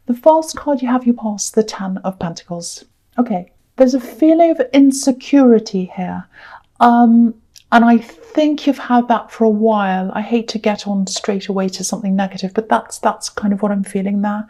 The first card you have, you pass the Ten of Pentacles. Okay, there's a feeling of insecurity here. And I think you've had that for a while. I hate to get on straight away to something negative, but that's kind of what I'm feeling there.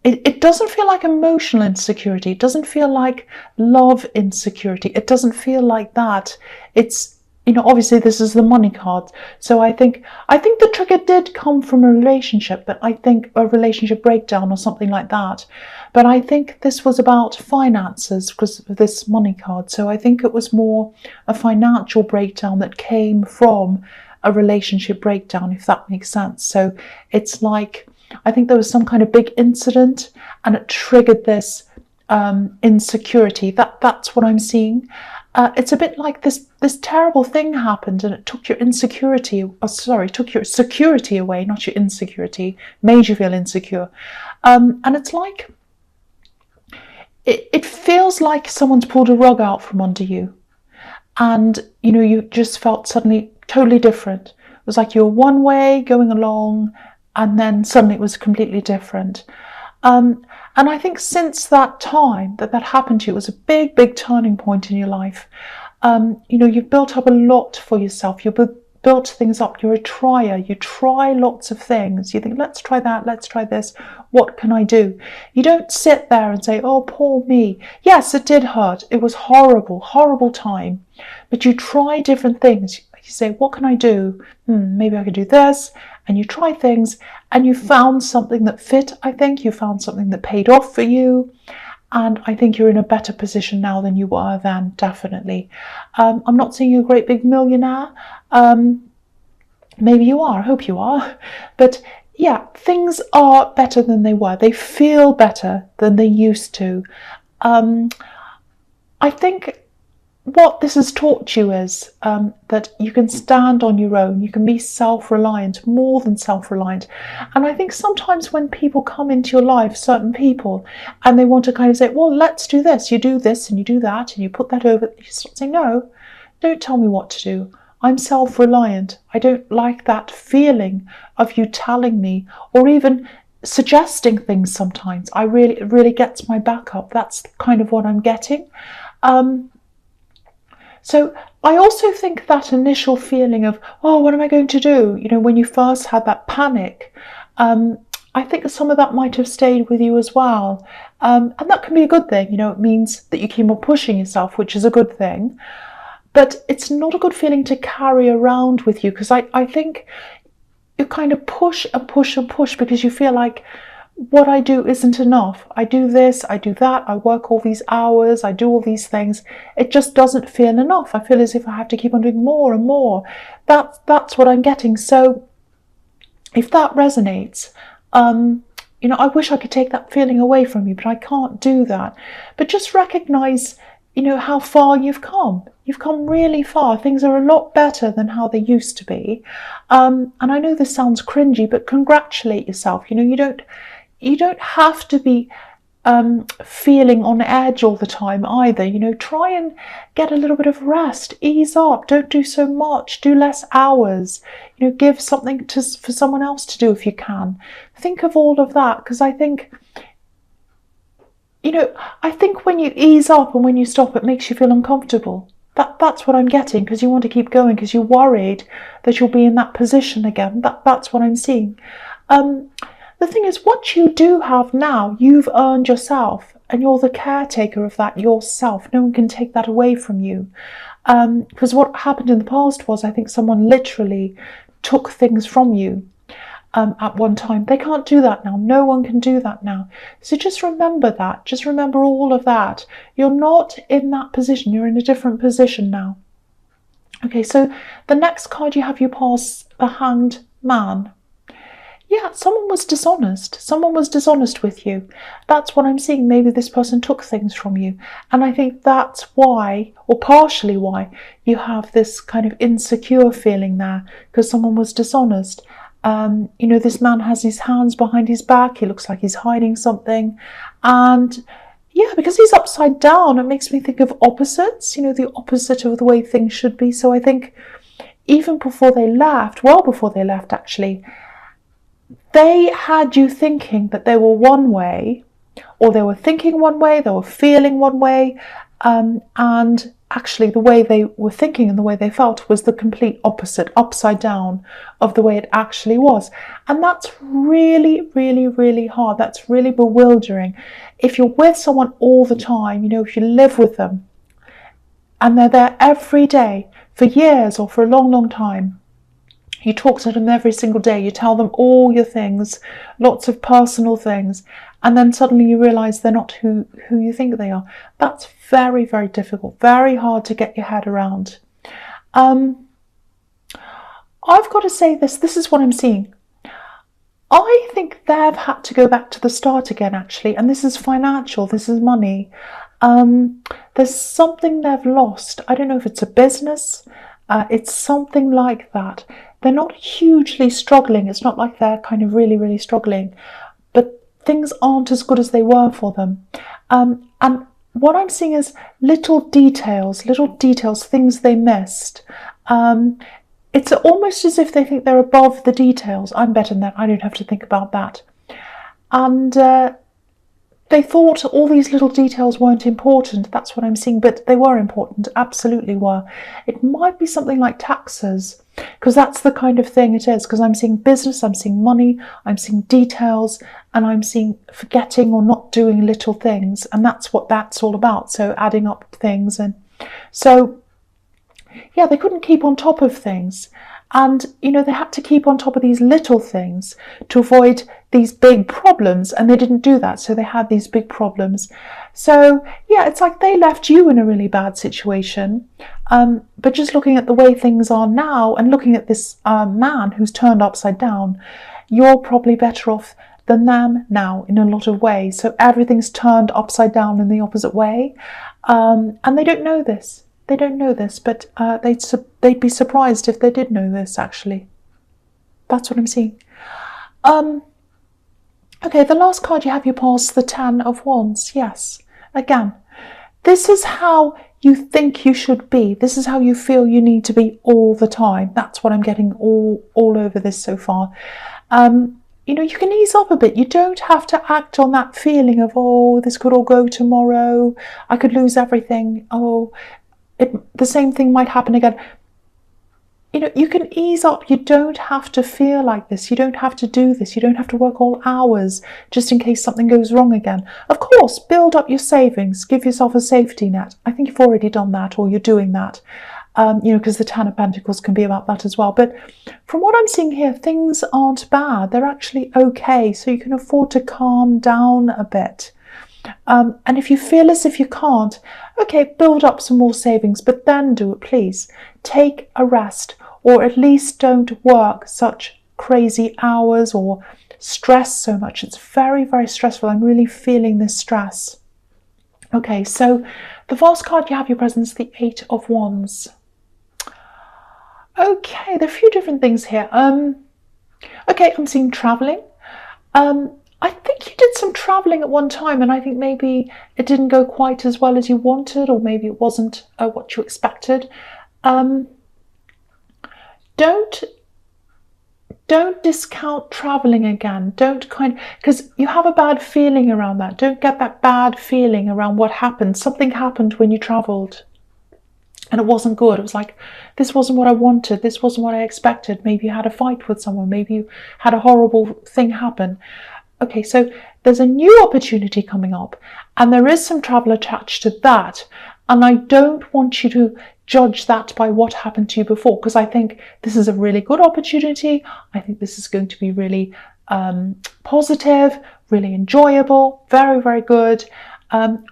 It doesn't feel like emotional insecurity. It doesn't feel like love insecurity. It doesn't feel like that. It's, obviously this is the money card. So I think the trigger did come from a relationship, but I think a relationship breakdown or something like that. But I think this was about finances because of this money card. So I think it was more a financial breakdown that came from a relationship breakdown, if that makes sense. So it's like, I think there was some kind of big incident and it triggered this insecurity. That's what I'm seeing. It's a bit like this terrible thing happened and it took your insecurity, took your security away, not your insecurity, made you feel insecure. And it's like, it feels like someone's pulled a rug out from under you. And, you just felt suddenly totally different. It was like you were one way going along and then suddenly it was completely different. And I think since that time that happened to you, it was a big, big turning point in your life. You've built up a lot for yourself. You've built things up. You're a trier. You try lots of things. You think, let's try that. Let's try this. What can I do? You don't sit there and say, oh, poor me. Yes, it did hurt. It was horrible, horrible time. But you try different things. You say, what can I do? Maybe I could do this. And you try things and you found something that fit, I think. You found something that paid off for you. And I think you're in a better position now than you were then, definitely. I'm not saying you're a great big millionaire. Maybe you are. I hope you are. But yeah, things are better than they were. They feel better than they used to. I think what this has taught you is that you can stand on your own. You can be self-reliant, more than self-reliant. And I think sometimes when people come into your life, certain people, and they want to kind of say, well, let's do this. You do this and you do that and you put that over. You start saying, no, don't tell me what to do. I'm self-reliant. I don't like that feeling of you telling me or even suggesting things sometimes. It really gets my back up. That's kind of what I'm getting. So I also think that initial feeling of, oh, what am I going to do? When you first had that panic, I think some of that might have stayed with you as well. And that can be a good thing. It means that you keep on pushing yourself, which is a good thing. But it's not a good feeling to carry around with you because I think you kind of push and push and push because you feel like what I do isn't enough. I do this, I do that, I work all these hours, I do all these things. It just doesn't feel enough. I feel as if I have to keep on doing more and more. That's what I'm getting. So if that resonates, I wish I could take that feeling away from you, but I can't do that. But just recognize, how far you've come. You've come really far. Things are a lot better than how they used to be. And I know this sounds cringy, but congratulate yourself. You don't have to be feeling on edge all the time either. Try and get a little bit of rest, ease up, don't do so much, do less hours, give something for someone else to do if you can. Think of all of that, because I think when you ease up and when you stop, it makes you feel uncomfortable. That's what I'm getting, because you want to keep going, because you're worried that you'll be in that position again. That's what I'm seeing. The thing is, what you do have now, you've earned yourself, and you're the caretaker of that yourself. No one can take that away from you. Because what happened in the past was, I think someone literally took things from you at one time. They can't do that now. No one can do that now. So just remember that. Just remember all of that. You're not in that position. You're in a different position now. Okay, so the next card you have, you pass the Hanged Man. Yeah, someone was dishonest. Someone was dishonest with you. That's what I'm seeing. Maybe this person took things from you. And I think that's why, or partially why, you have this kind of insecure feeling there, because someone was dishonest. This man has his hands behind his back. He looks like he's hiding something. And yeah, because he's upside down, it makes me think of opposites, the opposite of the way things should be. So I think even before they left, well before they left actually, they had you thinking that they were one way, or they were thinking one way, they were feeling one way, and actually the way they were thinking and the way they felt was the complete opposite, upside down of the way it actually was. And that's really, really, really hard. That's really bewildering. If you're with someone all the time, you know, if you live with them and they're there every day for years or for a long, long time, you talk to them every single day, you tell them all your things, lots of personal things, and then suddenly you realise they're not who you think they are. That's very, very difficult, very hard to get your head around. I've got to say this is what I'm seeing. I think they've had to go back to the start again, actually, and this is financial, this is money. There's something they've lost. I don't know if it's a business, it's something like that. They're not hugely struggling. It's not like they're kind of really, really struggling, but things aren't as good as they were for them. And what I'm seeing is little details, things they missed. It's almost as if they think they're above the details. I'm better than that. I don't have to think about that. And they thought all these little details weren't important. That's what I'm seeing, but they were important, absolutely were. It might be something like taxes, because that's the kind of thing it is, because I'm seeing business, I'm seeing money, I'm seeing details, and I'm seeing forgetting or not doing little things, and that's what that's all about. So adding up things, and so yeah, they couldn't keep on top of things. And, you know, they had to keep on top of these little things to avoid these big problems. And they didn't do that. So they had these big problems. So, yeah, it's like they left you in a really bad situation. But just looking at the way things are now and looking at this man who's turned upside down, you're probably better off than them now in a lot of ways. So everything's turned upside down in the opposite way. And they don't know this. They don't know this, but they'd be surprised if they did know this, actually. That's what I'm seeing. Okay, the last card you have, you pass the 10 of Wands. Yes, again, this is how you think you should be. This is how you feel you need to be all the time. That's what I'm getting all over this so far. You know, you can ease up a bit. You don't have to act on that feeling of, oh, this could all go tomorrow. I could lose everything. Oh, the same thing might happen again. You know, you can ease up. You don't have to feel like this. You don't have to do this. You don't have to work all hours just in case something goes wrong again. Of course, build up your savings. Give yourself a safety net. I think you've already done that, or you're doing that. You know, because the 10 of Pentacles can be about that as well. But from what I'm seeing here, things aren't bad. They're actually okay. So you can afford to calm down a bit. And if you feel as if you can't, okay, build up some more savings, but then do it, please. Take a rest, or at least don't work such crazy hours or stress so much. It's very, very stressful. I'm really feeling this stress. Okay, so the last card you have, your presence, the 8 of Wands. Okay, there are a few different things here. Okay, I'm seeing traveling. I think you did some travelling at one time, and I think maybe it didn't go quite as well as you wanted, or maybe it wasn't what you expected. Don't discount travelling again. Don't because you have a bad feeling around that. Don't get that bad feeling around what happened. Something happened when you travelled, and it wasn't good. It was like, this wasn't what I wanted. This wasn't what I expected. Maybe you had a fight with someone. Maybe you had a horrible thing happen. Okay, so there's a new opportunity coming up, and there is some travel attached to that. And I don't want you to judge that by what happened to you before, because I think this is a really good opportunity. I think this is going to be really positive, really enjoyable, very, very good.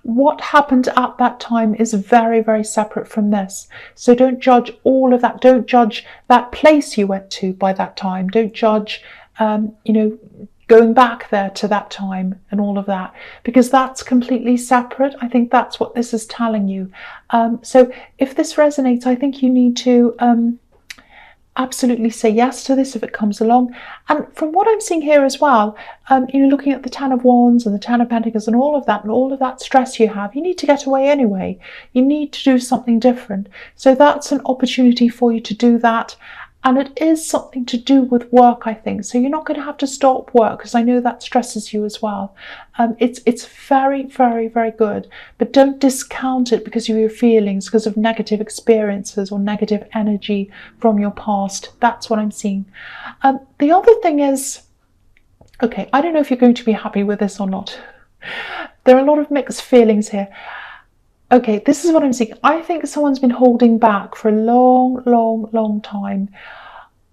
What happened at that time is very, very separate from this. So don't judge all of that. Don't judge that place you went to by that time. Don't judge, you know, going back there to that time and all of that, because that's completely separate. I think that's what this is telling you. So if this resonates, I think you need to absolutely say yes to this if it comes along. And from what I'm seeing here as well, you know, looking at the 10 of Wands and the 10 of Pentacles and all of that stress you have, you need to get away anyway. You need to do something different. So that's an opportunity for you to do that. And it is something to do with work, I think. So you're not going to have to stop work, because I know that stresses you as well. It's very, very, very good. But don't discount it because of your feelings, because of negative experiences or negative energy from your past. That's what I'm seeing. The other thing is, okay, I don't know if you're going to be happy with this or not. There are a lot of mixed feelings here. Okay, this is what I'm seeing. I think someone's been holding back for a long, long, long time.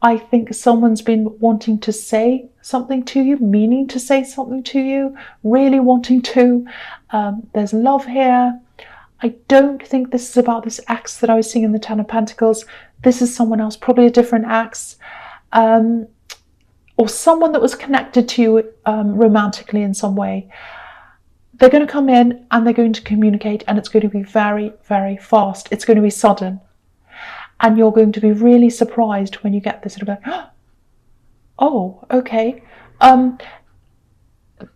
I think someone's been wanting to say something to you, meaning to say something to you, really wanting to. There's love here. I don't think this is about this ex that I was seeing in the Ten of Pentacles. This is someone else, probably a different ex. Or someone that was connected to you romantically in some way. They're going to come in and they're going to communicate, and it's going to be very, very fast. It's going to be sudden. And you're going to be really surprised when you get this sort of like, oh, okay.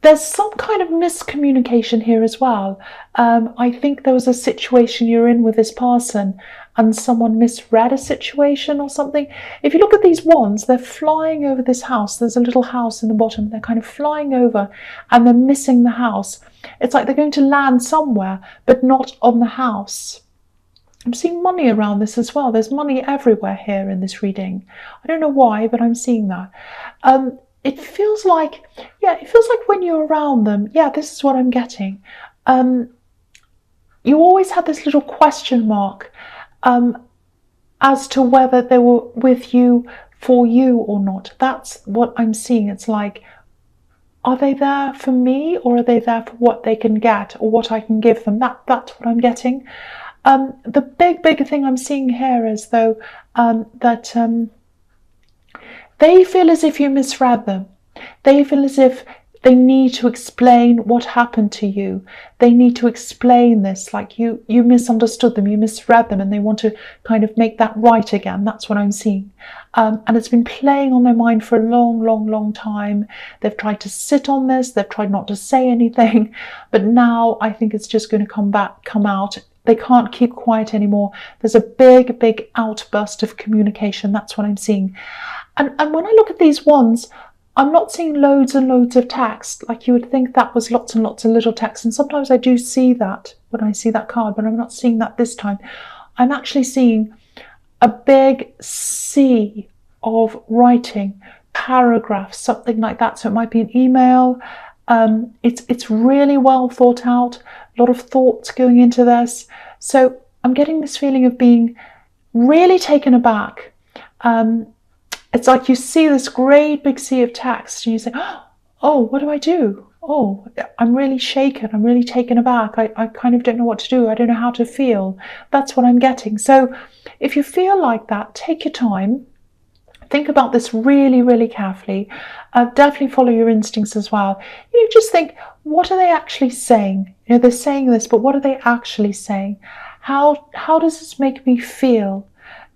There's some kind of miscommunication here as well. I think there was a situation you're in with this person and someone misread a situation or something. If you look at these wands, they're flying over this house. There's a little house in the bottom. They're kind of flying over and they're missing the house. It's like they're going to land somewhere, but not on the house. I'm seeing money around this as well. There's money everywhere here in this reading. I don't know why, but I'm seeing that. It feels like, when you're around them, this is what I'm getting. You always had this little question mark as to whether they were with you for you or not. That's what I'm seeing. It's like, are they there for me, or are they there for what they can get or what I can give them? That's what I'm getting. The big thing I'm seeing here is, though, that they feel as if you misread them. They feel as if they need to explain what happened to you. They need to explain this, like you misunderstood them, you misread them, and they want to kind of make that right again. That's what I'm seeing. And it's been playing on their mind for a long, long, long time. They've tried to sit on this. They've tried not to say anything. But now I think it's just going to come out. They can't keep quiet anymore. There's a big outburst of communication. That's what I'm seeing. And when I look at these wands, I'm not seeing loads and loads of text. Like you would think that was lots and lots of little text. And sometimes I do see that when I see that card, but I'm not seeing that this time. I'm actually seeing a big sea of writing, paragraphs, something like that. So it might be an email. It's really well thought out. A lot of thoughts going into this. So I'm getting this feeling of being really taken aback. It's like you see this great big sea of text and you say, oh, what do I do? Oh, I'm really shaken. I'm really taken aback. I kind of don't know what to do. I don't know how to feel. That's what I'm getting. So if you feel like that, take your time. Think about this really, really carefully. Definitely follow your instincts as well. You just think, what are they actually saying? You know, they're saying this, but what are they actually saying? How does this make me feel?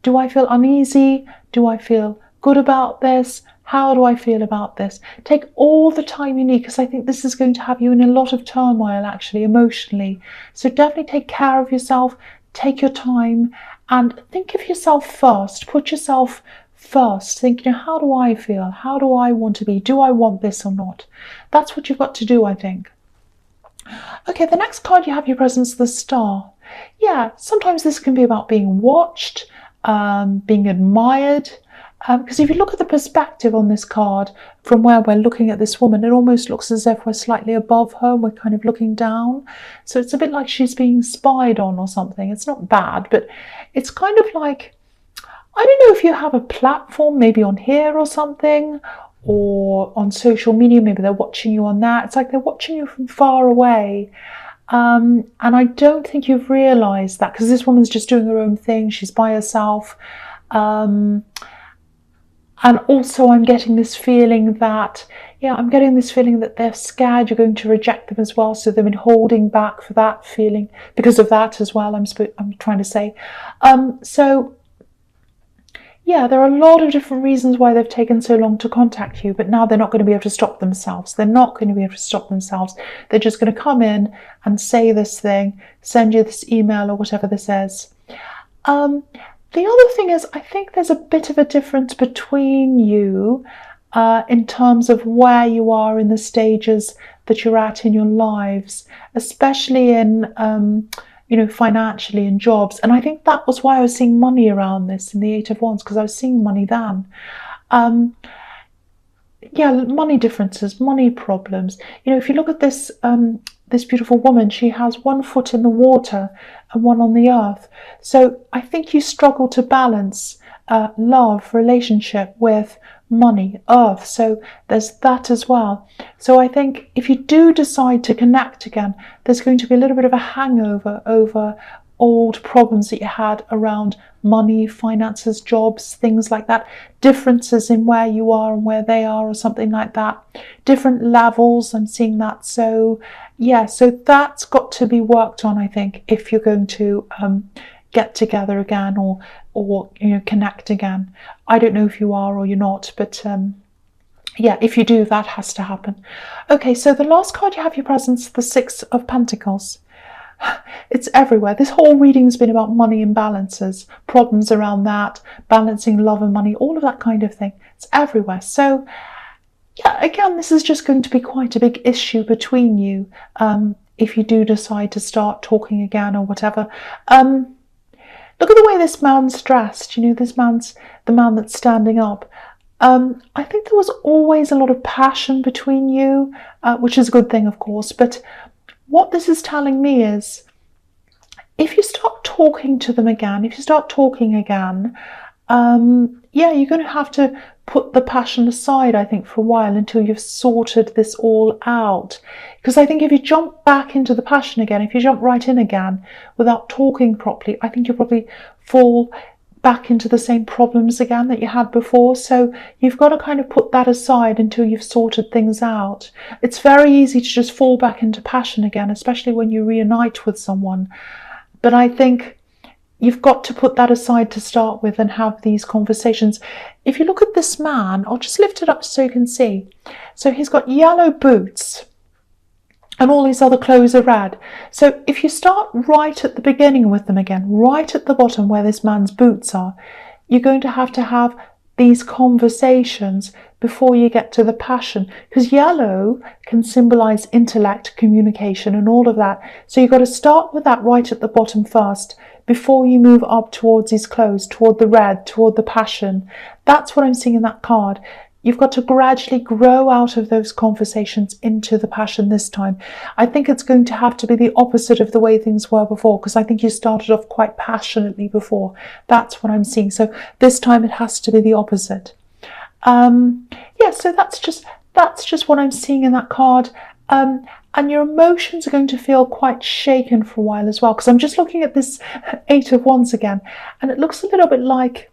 Do I feel uneasy? Do I feel good about this? How do I feel about this? Take all the time you need, because I think this is going to have you in a lot of turmoil, actually, emotionally. So definitely take care of yourself, take your time, and think of yourself first. Put yourself first. Think, how do I feel? How do I want to be? Do I want this or not? That's what you've got to do, I think. Okay, the next card you have your presence, the Star. Yeah, sometimes this can be about being watched, being admired. Because if you look at the perspective on this card, from where we're looking at this woman, it almost looks as if we're slightly above her and we're kind of looking down. So it's a bit like she's being spied on or something. It's not bad, but it's kind of like, I don't know if you have a platform, maybe on here or something, or on social media, maybe they're watching you on that. It's like they're watching you from far away. And I don't think you've realised that, because this woman's just doing her own thing. She's by herself. And also I'm getting this feeling that, they're scared you're going to reject them as well. So they've been holding back for that feeling, because of that as well, I'm trying to say. So yeah, there are a lot of different reasons why they've taken so long to contact you, but now they're not going to be able to stop themselves. They're not going to be able to stop themselves. They're just going to come in and say this thing, send you this email or whatever this is. The other thing is, I think there's a bit of a difference between you in terms of where you are in the stages that you're at in your lives, especially in, financially in jobs. And I think that was why I was seeing money around this in the Eight of Wands, because I was seeing money then. Money differences, money problems. If you look at this this beautiful woman, she has one foot in the water and one on the earth. So I think you struggle to balance love, relationship with money, earth. So there's that as well. So I think if you do decide to connect again, there's going to be a little bit of a hangover over old problems that you had around money, finances, jobs, things like that, differences in where you are and where they are or something like that, different levels. I'm seeing that. So so that's got to be worked on, I think, if you're going to get together again or connect again. I don't know if you are or you're not, but if you do, that has to happen. Okay, so the last card you have your presence, the Six of Pentacles. It's everywhere. This whole reading has been about money imbalances, problems around that, balancing love and money, all of that kind of thing. It's everywhere. So again, this is just going to be quite a big issue between you if you do decide to start talking again or whatever. Look at the way this man's dressed. This man's the man that's standing up. I think there was always a lot of passion between you, which is a good thing, of course. But what this is telling me is, if you start talking to them again, if you start talking again, you're going to have to put the passion aside, I think, for a while until you've sorted this all out. Because I think if you jump back into the passion again, if you jump right in again without talking properly, I think you'll probably fall back into the same problems again that you had before. So you've got to kind of put that aside until you've sorted things out. It's very easy to just fall back into passion again, especially when you reunite with someone. But I think you've got to put that aside to start with and have these conversations. If you look at this man, I'll just lift it up so you can see. So he's got yellow boots and all his other clothes are red. So if you start right at the beginning with them again, right at the bottom where this man's boots are, you're going to have these conversations before you get to the passion, because yellow can symbolize intellect, communication and all of that. So you've got to start with that right at the bottom first before you move up towards his clothes, toward the red, toward the passion. That's what I'm seeing in that card. You've got to gradually grow out of those conversations into the passion this time. I think it's going to have to be the opposite of the way things were before, because I think you started off quite passionately before. That's what I'm seeing. So this time it has to be the opposite. So that's just what I'm seeing in that card. And your emotions are going to feel quite shaken for a while as well, because I'm just looking at this Eight of Wands again, and it looks a little bit like,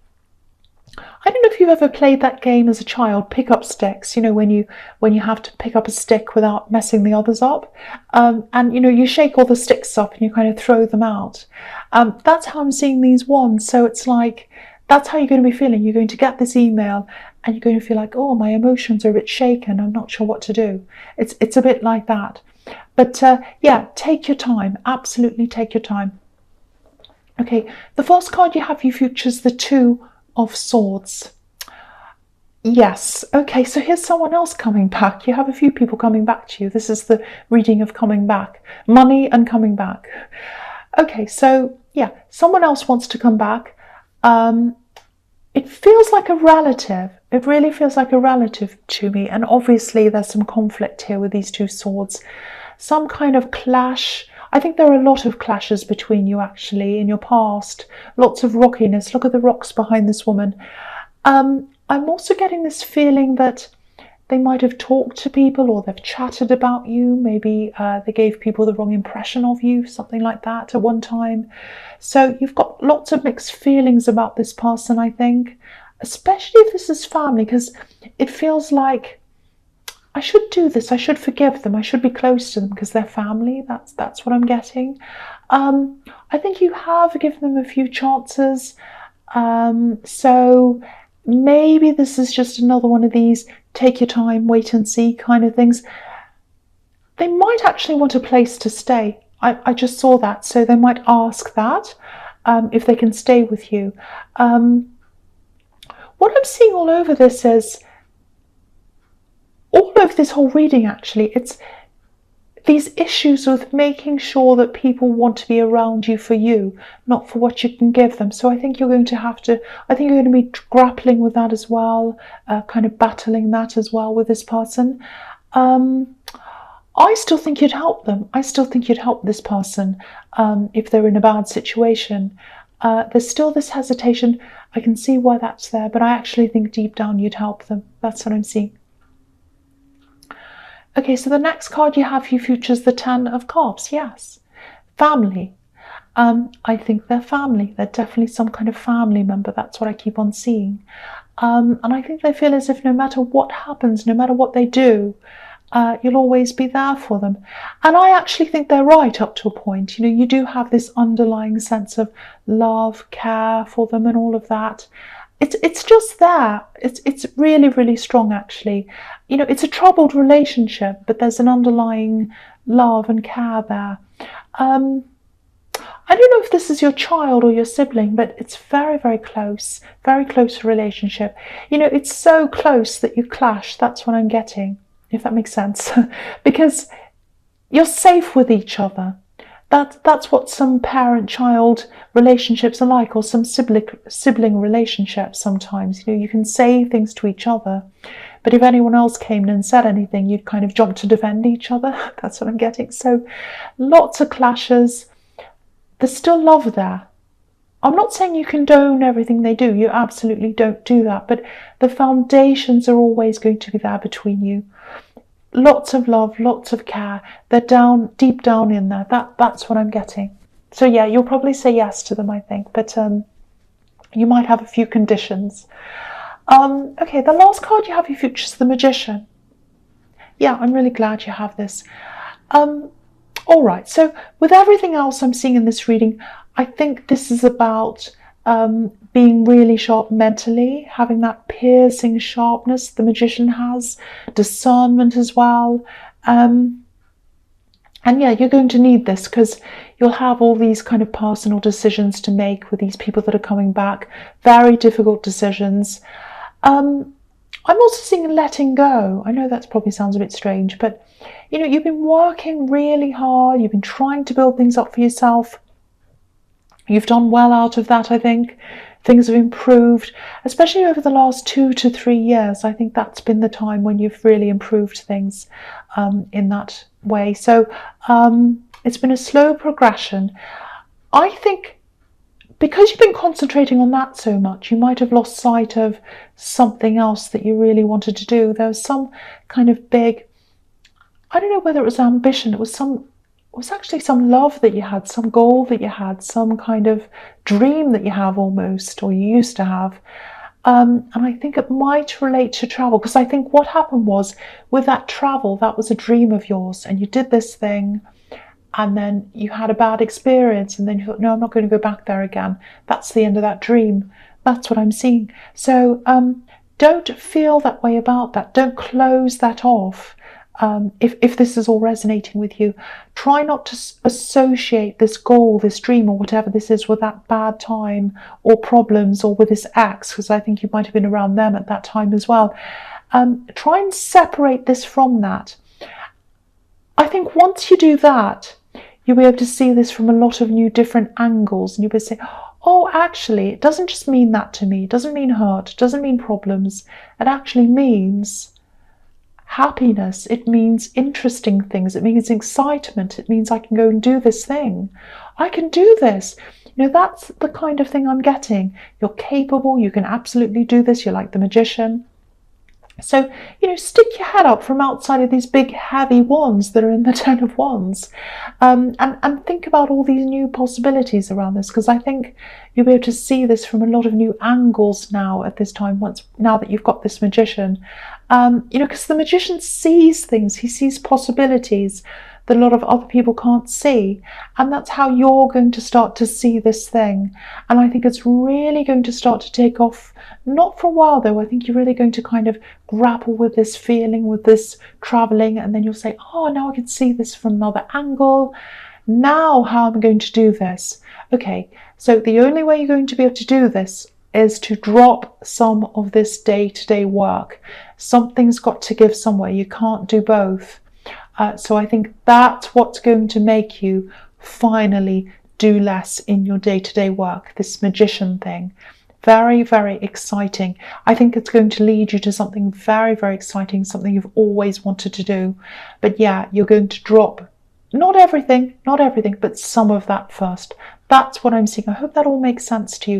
I don't know if you've ever played that game as a child, pick up sticks, when you have to pick up a stick without messing the others up. And you shake all the sticks up and you kind of throw them out. That's how I'm seeing these wands. So it's like, that's how you're going to be feeling. You're going to get this email and you're going to feel like, oh, my emotions are a bit shaken. I'm not sure what to do. It's a bit like that. But take your time. Absolutely take your time. Okay, the first card you have, you features the Two of Swords. Yes, okay, so here's someone else coming back. You have a few people coming back to you. This is the reading of coming back. Money and coming back. Okay, so someone else wants to come back. It feels like a relative. It really feels like a relative to me. And obviously there's some conflict here with these two swords. Some kind of clash. I think there are a lot of clashes between you actually in your past. Lots of rockiness. Look at the rocks behind this woman. I'm also getting this feeling that they might have talked to people or they've chatted about you. Maybe they gave people the wrong impression of you, something like that at one time. So you've got lots of mixed feelings about this person, I think, especially if this is family, because it feels like I should do this, I should forgive them, I should be close to them because they're family. That's what I'm getting. I think you have given them a few chances. So maybe this is just another one of these take your time, wait and see kind of things. They might actually want a place to stay. I just saw that, so they might ask that. if they can stay with you. What I'm seeing all over this is, all over this whole reading actually, it's these issues with making sure that people want to be around you for you, not for what you can give them. So I think you're going to have to, I think you're going to be grappling with that as well, kind of battling that as well with this person. I still think you'd help them. I still think you'd help this person if they're in a bad situation. There's still this hesitation. I can see why that's there, but I actually think deep down you'd help them. That's what I'm seeing. Okay, so the next card you have for your future is the Ten of Cups. Yes, family. I think they're family. They're definitely some kind of family member. That's what I keep on seeing. And I think they feel as if no matter what happens, no matter what they do, you'll always be there for them. And I actually think they're right up to a point. You know, you do have this underlying sense of love, care for them and all of that. It's just there. It's really, really strong actually. You know, it's a troubled relationship, but there's an underlying love and care there. I don't know if this is your child or your sibling, but it's very, very close relationship. You know, it's so close that you clash. That's what I'm getting, if that makes sense. Because you're safe with each other. That's what some parent-child relationships are like, or some sibling relationships sometimes. You know, you can say things to each other, but if anyone else came in and said anything, you'd kind of jump to defend each other. That's what I'm getting. So lots of clashes. There's still love there. I'm not saying you condone everything they do. You absolutely don't do that. But the foundations are always going to be there between you. Lots of love, lots of care. They're down, deep down in there. That's what I'm getting. So yeah, you'll probably say yes to them, I think. But you might have a few conditions. Okay, the last card you have for your future is the Magician. Yeah, I'm really glad you have this. All right, so with everything else I'm seeing in this reading, I think this is about being really sharp mentally, having that piercing sharpness the Magician has, discernment as well. And yeah, you're going to need this because you'll have all these kind of personal decisions to make with these people that are coming back, very difficult decisions. I'm also seeing letting go. I know that probably sounds a bit strange, but you know, you've been working really hard. You've been trying to build things up for yourself. You've done well out of that, I think. Things have improved, especially over the last 2 to 3 years. I think that's been the time when you've really improved things in that way. So it's been a slow progression. I think because you've been concentrating on that so much, you might have lost sight of something else that you really wanted to do. There was some kind of big, I don't know whether it was ambition, it was actually some love that you had, some goal that you had, some kind of dream that you have almost, or you used to have. And I think it might relate to travel, because I think what happened was with that travel, that was a dream of yours, and you did this thing, and then you had a bad experience, and then you thought, no, I'm not going to go back there again. That's the end of that dream. That's what I'm seeing. So don't feel that way about that. Don't close that off. If this is all resonating with you, try not to associate this goal, this dream, or whatever this is with that bad time or problems, or with this ex, because I think you might have been around them at that time as well. Try and separate this from that. I think once you do that, you'll be able to see this from a lot of new different angles, and you'll be able to say, oh, actually, it doesn't just mean that to me. It doesn't mean hurt. It doesn't mean problems. It actually means happiness. It means interesting things. It means excitement. It means I can go and do this thing. I can do this. You know, that's the kind of thing I'm getting. You're capable. You can absolutely do this. You're like the Magician. So, you know, stick your head up from outside of these big heavy wands that are in the Ten of Wands, and think about all these new possibilities around this, because I think you'll be able to see this from a lot of new angles now at this time, now that you've got this Magician. You know, because the Magician sees things, he sees possibilities that a lot of other people can't see, and that's how you're going to start to see this thing. And I think it's really going to start to take off, not for a while though. I think you're really going to kind of grapple with this feeling, with this traveling, and then you'll say, oh, now I can see this from another angle. Now, how am I going to do this? Okay, so the only way you're going to be able to do this is to drop some of this day-to-day work. Something's got to give somewhere. You can't do both. So I think that's what's going to make you finally do less in your day-to-day work, this magician thing. Very, very exciting. I think it's going to lead you to something very, very exciting, something you've always wanted to do. But yeah, you're going to drop not everything, but some of that first. That's what I'm seeing. I hope that all makes sense to you.